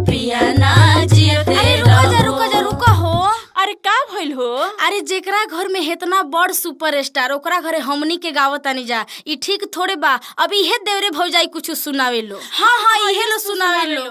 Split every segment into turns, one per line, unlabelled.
पिया ना जियते
रुको जा हो।
अरे का भइल हो?
अरे जेकरा घर में इतना बड़ सुपरस्टार ओकरा घरे हमनी के गावतानी जा, ई ठीक थोड़े बा। अब इहे देवरे भौजाई कुछ सुनावे लो।
हाँ इहे लो सुनावे लो।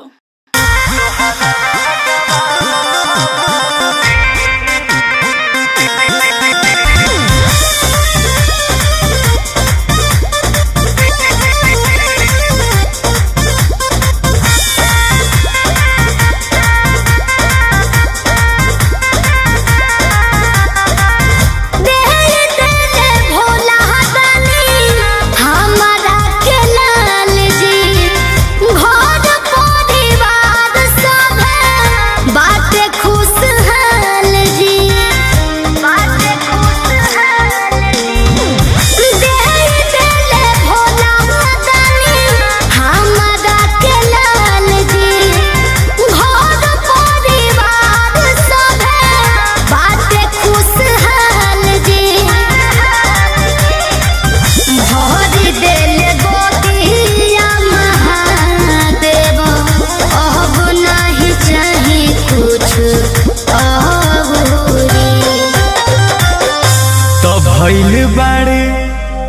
भइल बाड़े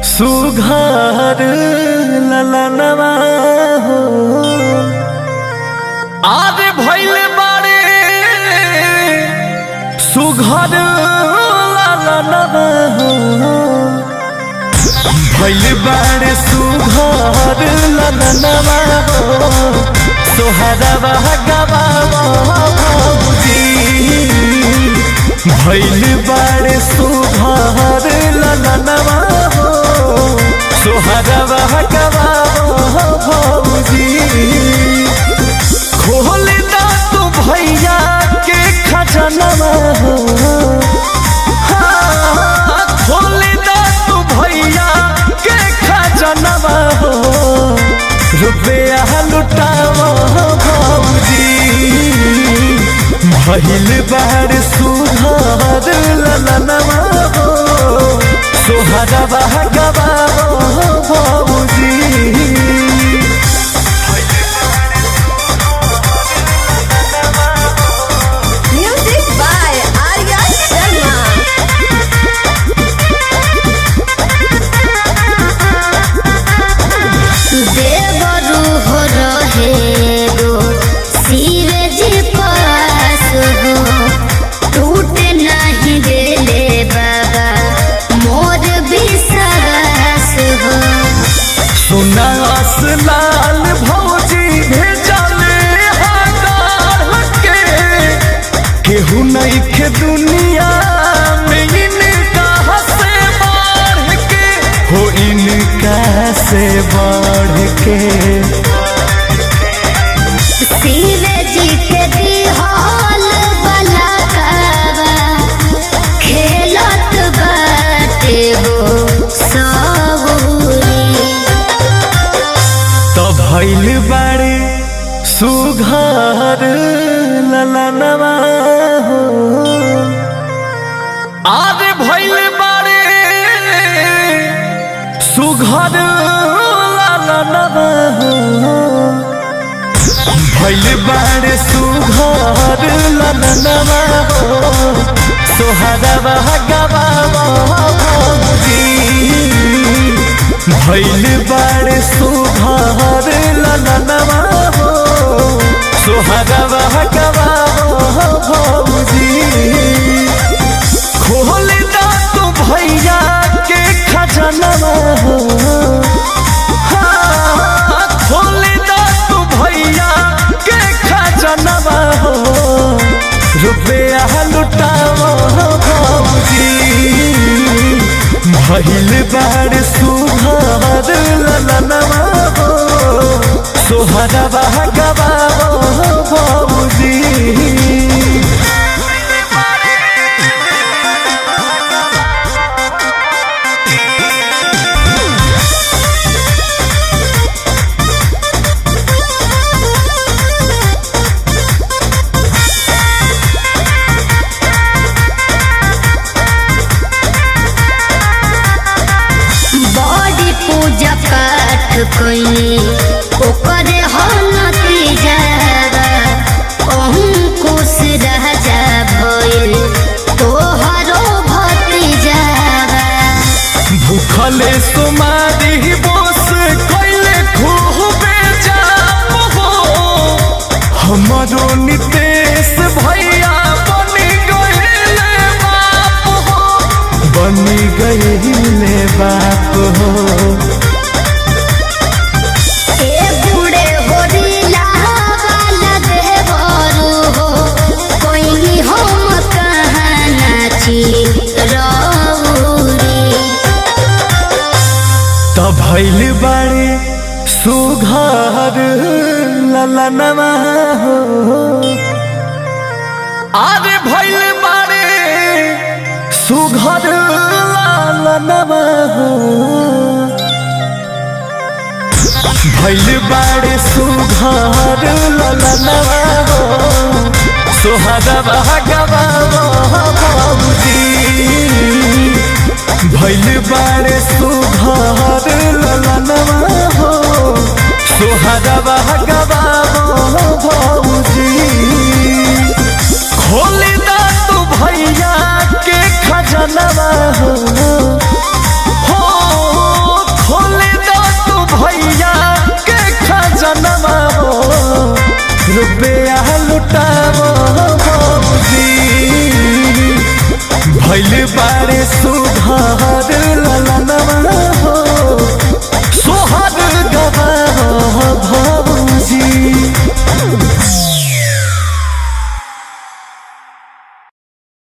सुघर ललनवा हो, आरे भइल बाड़े सुघर ललनवा हो, भइल बाड़े सुघर ललनवा हो, सोहरवा गवावा भौजी भइल बाड़े सुघर ललनवा हो, सोहरवा गवावा भौजी खोल दा तू भैया के खजनवा हो, हाँ खोल दा तू भैया के खजनवा हो, रुपया लुटावा भौजी भइल बाड़े सुघर ललनवा हो, सोहरवा गवावा भौजी।
Music by Arya Sharma. देवरू हो रहे गो शिव जी पास हो, टूटे नहीं देले बाबा मोर विश्वास हो।
सुना असलाल भौजी भेजले हकार के, केहू नहीं के दुनिया में इनका से बढ़ के हो, इनका से बढ़ के
शिव जी के दिहल बलकावा खेलत बाटे हो सबूरी।
तो भइल बाड़े सुघर ललनवा हो, आरे भइल बाड़े सुघर ललनवा हो, भइल बाड़े सुघर ललनवा हो, सोहरवा गवावा भौजी भइल बाड़े सुघर ललनवा हो, सोहरवा गवावा भौजी खोल दा तू भैया के खजनवा हो, हाँ खोल दा तू भैया के खजनवा हो, रुपया लुटावा भौजी भइल बाड़े सुघर ललनवा हो, सोहरवा गवावा भौजी।
बड़ी पूजा पाठ कोई ओकरे हो नतीजा,
भूखले सुमारी बोस कैले खूबे जाम हो हमारो नितेश भैया बनी गईले बाप हो बनी गईले बाप हो भैल बाड़े सुघर ललनवा हो अरे भैल बाड़े सुघर ललनवा हो भैल बाड़े सुघर ललनवा हो सोहरवा गवावा बाबूजी भैल बाड़े सुघर ललनवा हो सोहरवा गवावा बाबूजी खोली दा तू भैया के खजनवा हो